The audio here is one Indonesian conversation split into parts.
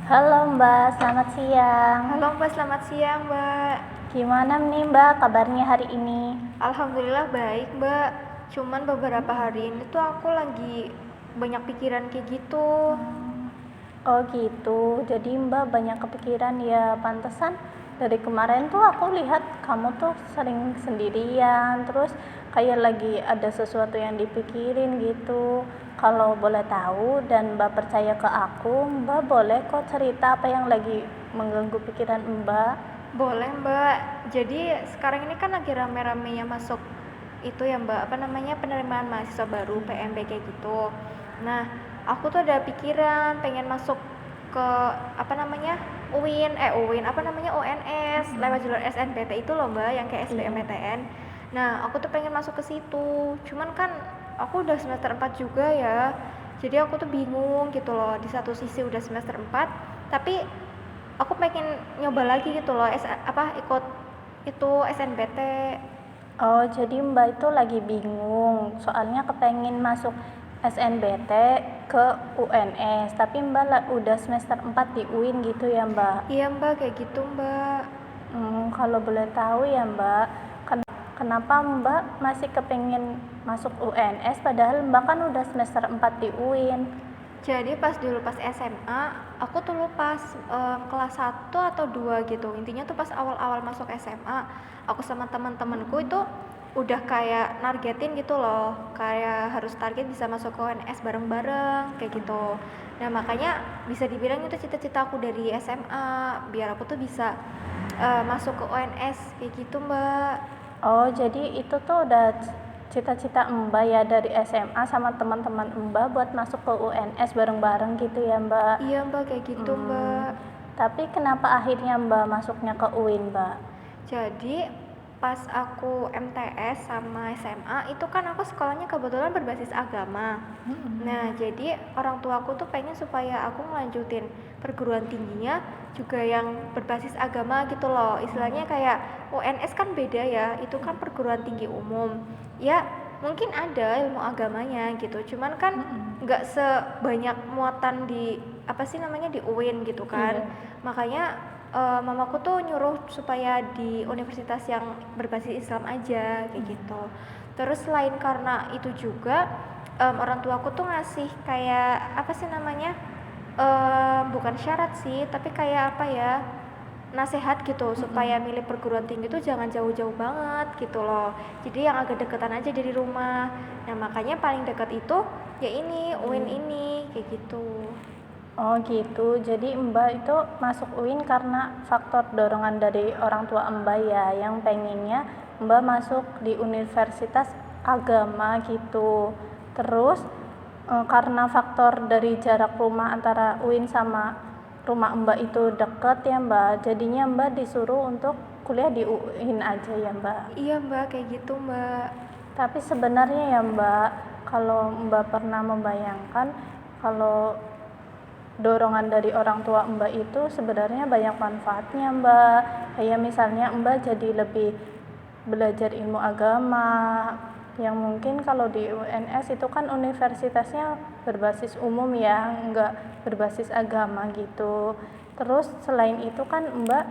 Halo Mbak, selamat siang. Halo Mbak, selamat siang Mbak. Gimana nih Mbak kabarnya hari ini? Alhamdulillah baik Mbak. Cuman beberapa hari ini tuh aku lagi banyak pikiran kayak gitu. Oh gitu, jadi Mbak banyak kepikiran ya, pantesan dari kemarin tuh aku lihat kamu tuh sering sendirian, terus kayak lagi ada sesuatu yang dipikirin gitu. Kalau boleh tahu dan Mbak percaya ke aku, Mbak boleh kok cerita apa yang lagi mengganggu pikiran Mbak. Boleh Mbak. Jadi sekarang ini kan lagi rame-ramenya masuk itu ya Mbak, apa namanya, penerimaan mahasiswa baru PMB kayak gitu. Nah, aku tuh ada pikiran pengen masuk ke apa namanya, UIN, apa namanya, UNS lewat jalur SNPT itu loh Mbak, yang kayak Iya. SBMPTN. Nah, aku tuh pengen masuk ke situ. Cuman kan aku udah semester 4 juga ya. Jadi aku tuh bingung gitu loh. Di satu sisi udah semester 4, tapi aku pengen nyoba lagi gitu loh, ikut itu SNBT. Oh, jadi Mbak itu lagi bingung, soalnya kepengen masuk SNBT ke UNS, tapi Mbak udah semester 4 di UIN gitu ya Mbak? Iya Mbak, kayak gitu Mbak. Kalau boleh tahu ya Mbak, kenapa Mbak masih kepengen masuk UNS padahal Mbak kan udah semester 4 di UIN? Jadi pas SMA, aku tuh lupa kelas 1 atau 2 gitu. Intinya tuh pas awal-awal masuk SMA, aku sama teman-temanku itu udah kayak nargetin gitu loh. Kayak harus target bisa masuk ke UNS bareng-bareng kayak gitu. Nah, makanya bisa dibilang itu cita-cita aku dari SMA, biar aku tuh bisa masuk ke UNS kayak gitu, Mbak. Oh, jadi itu tuh udah cita-cita Mbak ya dari SMA sama teman-teman Mbak buat masuk ke UNS bareng-bareng gitu ya Mbak? Iya Mbak, kayak gitu Hmm, Mbak. tapi kenapa akhirnya Mbak masuknya ke UIN Mbak? Jadi pas aku MTS sama SMA itu kan aku sekolahnya kebetulan berbasis agama. Nah, jadi orang tuaku tuh pengen supaya aku ngelanjutin perguruan tingginya juga yang berbasis agama gitu loh. Istilahnya kayak UNS kan beda ya, itu kan perguruan tinggi umum. Ya, mungkin ada ilmu agamanya gitu. Cuman kan nggak sebanyak muatan di apa sih namanya di UIN gitu kan. Iya. Makanya mamaku tuh nyuruh supaya di universitas yang berbasis Islam aja kayak gitu. Terus selain karena itu juga orang tuaku tuh ngasih kayak apa sih namanya, bukan syarat sih tapi kayak apa ya, nasehat gitu supaya milih perguruan tinggi tuh jangan jauh-jauh banget gitu loh. Jadi yang agak deketan aja dari rumah. Nah, makanya paling dekat itu ya ini UIN ini kayak gitu. Oh gitu, jadi Mbak itu masuk UIN karena faktor dorongan dari orang tua Mbak ya, yang pengennya Mbak masuk di universitas agama gitu. Terus karena faktor dari jarak rumah antara UIN sama rumah Mbak itu deket ya Mbak, jadinya Mbak disuruh untuk kuliah di UIN aja ya Mbak. Iya Mbak, kayak gitu Mbak. Tapi sebenarnya ya Mbak, kalau Mbak pernah membayangkan kalau dorongan dari orang tua Mbak itu sebenarnya banyak manfaatnya Mbak, kayak misalnya Mbak jadi lebih belajar ilmu agama yang mungkin kalau di UNS itu kan universitasnya berbasis umum ya, nggak berbasis agama gitu. Terus selain itu kan Mbak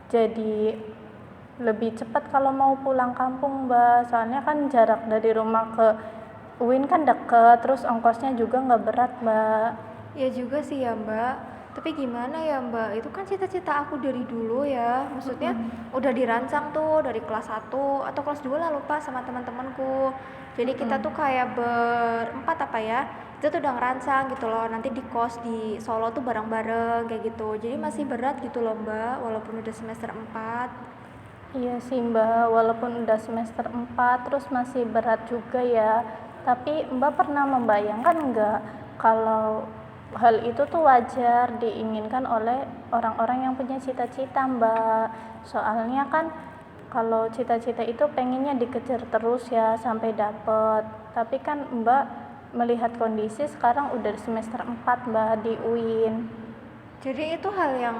jadi lebih cepat kalau mau pulang kampung Mbak, soalnya kan jarak dari rumah ke UIN kan deket, terus ongkosnya juga nggak berat Mbak. Ya juga sih ya Mbak, tapi gimana ya Mbak, itu kan cita-cita aku dari dulu ya. Maksudnya udah dirancang tuh dari kelas 1 atau kelas 2 lah, lupa, sama teman-temanku. Jadi kita tuh kayak berempat apa ya, itu tuh udah ngerancang gitu loh, nanti di kos di Solo tuh bareng-bareng kayak gitu. Jadi masih berat gitu loh Mbak, walaupun udah semester 4. Iya sih Mbak, walaupun udah semester 4 terus masih berat juga ya. Tapi Mbak pernah membayangkan nggak kalau hal itu tuh wajar diinginkan oleh orang-orang yang punya cita-cita Mbak. Soalnya kan kalau cita-cita itu pengennya dikejar terus ya sampai dapet. Tapi kan Mbak melihat kondisi sekarang udah semester 4 Mbak di UIN. Jadi itu hal yang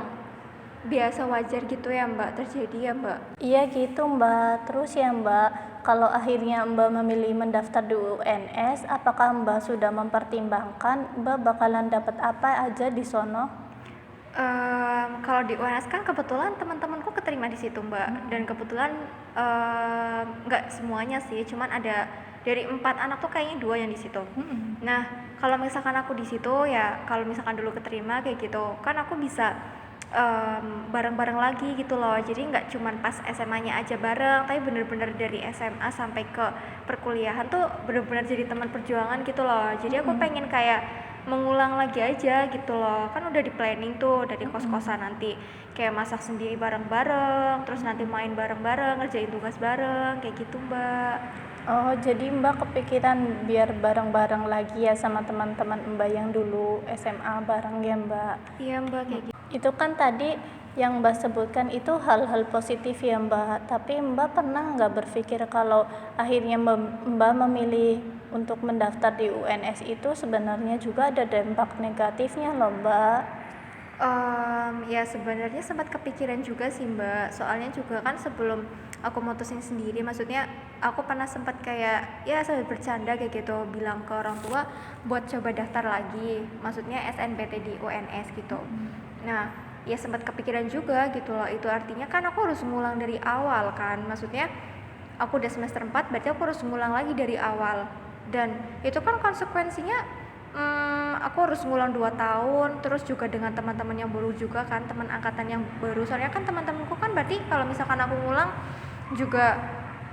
biasa wajar gitu ya Mbak, terjadi ya Mbak. Iya gitu Mbak. Terus ya Mbak, kalau akhirnya Mbak memilih mendaftar di UNS, apakah Mbak sudah mempertimbangkan Mbak bakalan dapat apa aja di sono? Kalau di UNS kan kebetulan teman-temanku keterima di situ Mbak, dan kebetulan nggak semuanya sih, cuman ada dari 4 anak tuh kayaknya 2 yang di situ. Nah, kalau misalkan aku di situ ya, kalau misalkan dulu keterima kayak gitu, kan aku bisa bareng-bareng lagi gitu loh. Jadi nggak cuman pas SMA-nya aja bareng, tapi bener-bener dari SMA sampai ke perkuliahan tuh bener-bener jadi teman perjuangan gitu loh. Jadi aku pengen kayak mengulang lagi aja gitu loh. Kan udah di planning tuh dari kos-kosan nanti kayak masak sendiri bareng-bareng, terus nanti main bareng-bareng, ngerjain tugas bareng, kayak gitu Mbak. Oh, jadi Mbak kepikiran biar bareng-bareng lagi ya sama teman-teman Mbak yang dulu SMA bareng ya Mbak. Iya Mbak, kayak gitu. Itu kan tadi yang Mbak sebutkan itu hal-hal positif ya Mbak. Tapi Mbak pernah nggak berpikir kalau akhirnya Mbak memilih untuk mendaftar di UNS itu sebenarnya juga ada dampak negatifnya loh Mbak. Ya sebenarnya sempat kepikiran juga sih Mbak. Soalnya juga kan sebelum aku mutusin sendiri, maksudnya aku pernah sempat kayak ya sambil bercanda kayak gitu bilang ke orang tua buat coba daftar lagi. Maksudnya SNBT di UNS gitu. Nah, ya sempat kepikiran juga gitu loh. Itu artinya kan aku harus ngulang dari awal kan. Maksudnya aku udah semester 4 berarti aku harus ngulang lagi dari awal. Dan itu kan konsekuensinya aku harus ngulang 2 tahun, terus juga dengan teman-teman yang baru juga kan, teman angkatan yang baru. Soalnya kan teman-temanku kan berarti kalau misalkan aku ngulang juga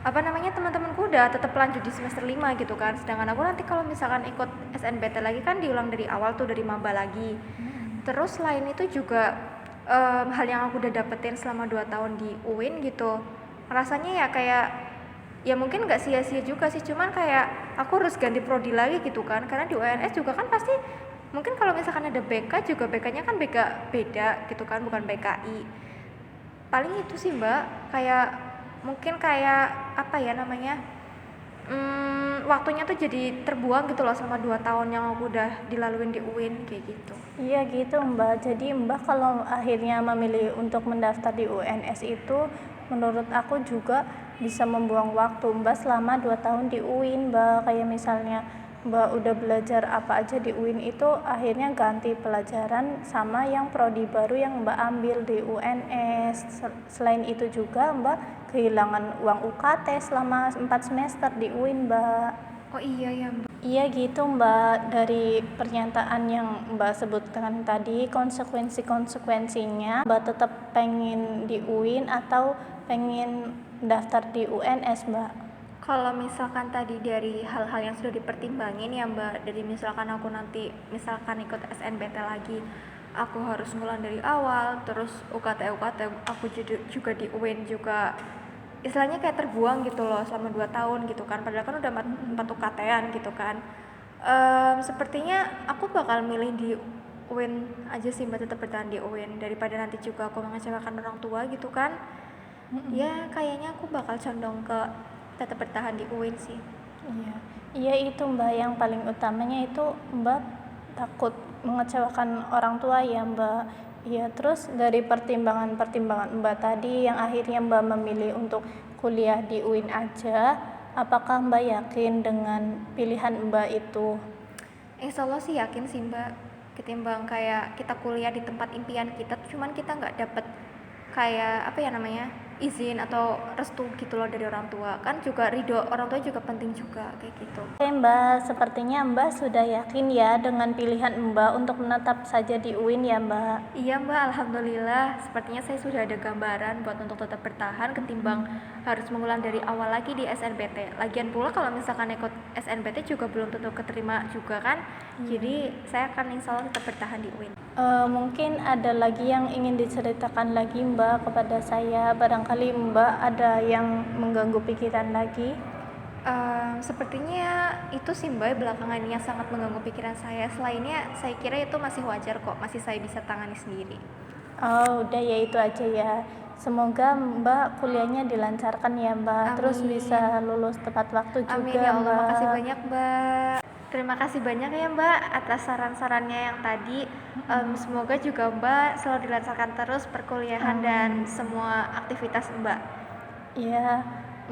apa namanya, teman-temanku udah tetap lanjut di semester 5 gitu kan. Sedangkan aku nanti kalau misalkan ikut SNBT lagi kan diulang dari awal tuh, dari maba lagi. Terus selain itu juga hal yang aku udah dapetin selama 2 tahun di UIN gitu, rasanya ya kayak ya mungkin nggak sia-sia juga sih, cuman kayak aku harus ganti prodi lagi gitu kan, karena di UNS juga kan pasti mungkin kalau misalkan ada BK juga BK-nya kan BK beda gitu kan, bukan BKI. Paling itu sih Mbak, kayak mungkin kayak apa ya namanya, waktunya tuh jadi terbuang gitu loh sama 2 tahun yang aku udah dilaluin di UIN kayak gitu. Iya gitu Mbak. Jadi Mbak kalau akhirnya memilih untuk mendaftar di UNS itu menurut aku juga bisa membuang waktu Mbak selama 2 tahun di UIN Mbak. Kayak misalnya Mbak udah belajar apa aja di UIN itu akhirnya ganti pelajaran sama yang prodi baru yang Mbak ambil di UNS. Selain itu juga Mbak kehilangan uang UKT selama 4 semester di UIN Mbak. Oh iya ya Mbak. Iya gitu Mbak, dari pernyataan yang Mbak sebutkan tadi, konsekuensinya Mbak tetap pengen di UIN atau pengen daftar di UNS Mbak? Kalau misalkan tadi dari hal-hal yang sudah dipertimbangin ya Mbak, dari misalkan aku nanti misalkan ikut SNBT lagi, aku harus ngulang dari awal, terus UKT aku juga di UIN juga istilahnya kayak terbuang gitu loh selama 2 tahun gitu kan, padahal kan udah 4 UKT-an gitu kan. Sepertinya aku bakal milih di UIN aja sih Mbak, tetap bertahan di UIN daripada nanti juga aku mengecewakan orang tua gitu kan. Ya kayaknya aku bakal condong ke tetap bertahan di UIN sih. Iya, iya itu Mbak, yang paling utamanya itu Mbak takut mengecewakan orang tua ya Mbak. Iya, terus dari pertimbangan-pertimbangan Mbak tadi yang akhirnya Mbak memilih untuk kuliah di UIN aja, apakah Mbak yakin dengan pilihan Mbak itu? Insya Allah sih yakin sih Mbak, ketimbang kayak kita kuliah di tempat impian kita cuman kita nggak dapet kayak apa ya namanya, izin atau restu gitu loh dari orang tua. Kan juga ridho orang tua juga penting juga kayak gitu. Oke Mbak, sepertinya Mbak sudah yakin ya dengan pilihan Mbak untuk menetap saja di UIN ya Mbak? Iya Mbak, alhamdulillah. Sepertinya saya sudah ada gambaran buat untuk tetap bertahan ketimbang harus mengulang dari awal lagi di SNBT. Lagian pula kalau misalkan ikut SNBT juga belum tentu keterima juga kan. Jadi saya akan insya Allah tetap bertahan di UIN. Mungkin ada lagi yang ingin diceritakan lagi Mbak kepada saya. Barangkali Mbak ada yang mengganggu pikiran lagi. Sepertinya itu sih Mbak belakangan yang sangat mengganggu pikiran saya. Selainnya saya kira itu masih wajar kok, masih saya bisa tangani sendiri. Oh, udah ya itu aja ya. Semoga Mbak kuliahnya dilancarkan ya Mbak. Amin. Terus bisa lulus tepat waktu juga Amin ya Allah, Mbak. makasih banyak Mbak. Terima kasih banyak ya Mbak atas saran-sarannya yang tadi. Semoga juga Mbak selalu dilancarkan terus perkuliahan dan semua aktivitas Mbak. Iya,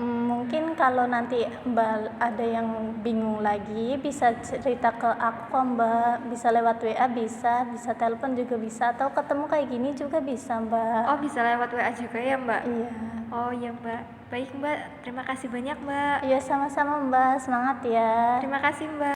Mungkin kalau nanti Mbak ada yang bingung lagi bisa cerita ke aku kok Mbak, bisa lewat WA bisa telepon juga bisa, atau ketemu kayak gini juga bisa Mbak. Oh, bisa lewat WA juga ya, Mbak? Iya. Oh iya, Mbak. Baik, Mbak. Terima kasih banyak, Mbak. Iya sama-sama Mbak, semangat ya. Terima kasih, Mbak.